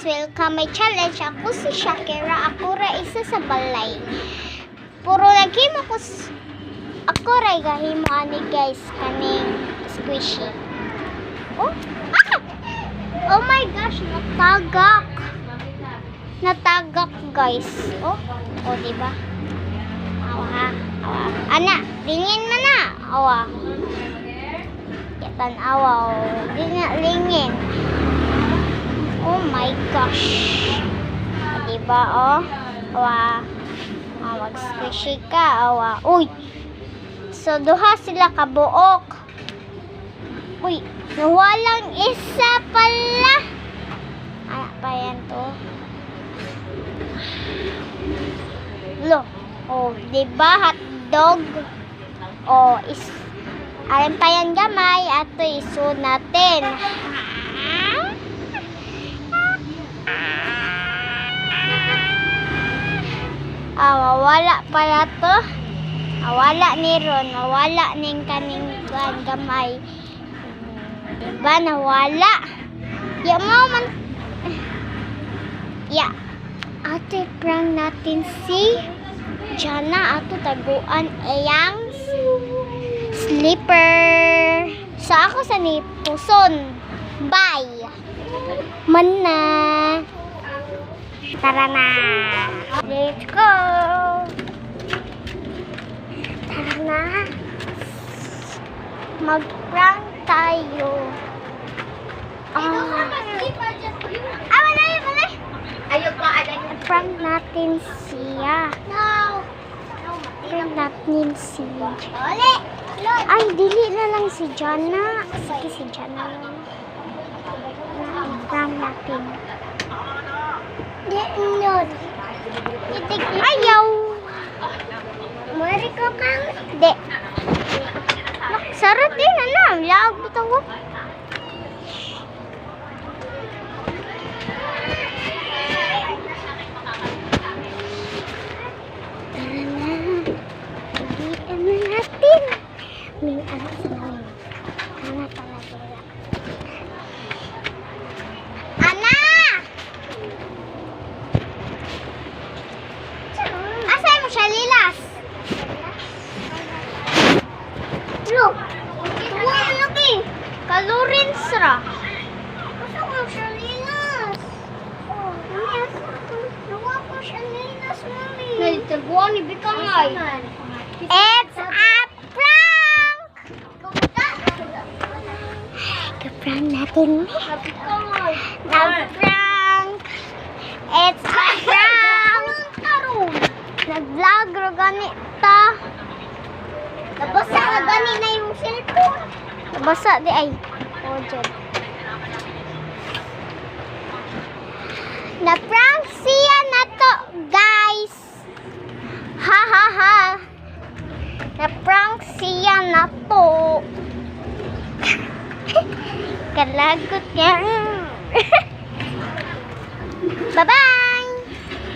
guys, welcome my challenge. Ako si Shakira, ako ra isa sa balay. Puro naghimo ko ako ra gahimo ani guys kaning squishy. Oh, oh my gosh, natagak guys. Oh, di ba? Awa. Ana, lingin man na. Awa. Yatan awa. Lingin. Oh my gosh. Diba, oh? Awa. Mag-squishy ka, awa. Uy! So, duha sila kabuok. Uy! Nawalang isa pala. Anak pa yan to. Lo. Oh, diba? Hotdog. Oh, alin pa yan gamay. Ato iso natin. Mawala pala to. Mawala ni Ron. Mawala ning kaning gamay. Diba nawala? Ya mo man. Ya. Ate prank natin si Jana. Ato taguan ayang slipper. So ako sa ni Puson. Bye. Mana. Tara na. Let's go. Tara na. Mag-prank tayo. Wala. Ayok pa. Prank natin siya. No. Prank natin siya. Ay, dili na lang si Jana. Sige, si Jana lang. Prank natin. Ayaw. Mari ko kang. De. Sarot din na. Lag bitaw ko. Tara na. Ulitin na natin. May anak sa namin. Anak talaga. Siya lilas. Look. Wow, laki. Kalorins ra. Gusto ko siya lilas. Oh, nawa ko siya lilas, mami. Nalitaguan ni Bikangay. It's a prank! Ka-prank natin. Na-prank. It's a prank. Nag-vlog ro gani ta. Nabasa na gani na yung cellphone. Nabasa di ay. Oh, dyan. Na-prank siya na to, guys. Ha ha ha. Na-prank siya na to. Kalagot niya. Bye-bye.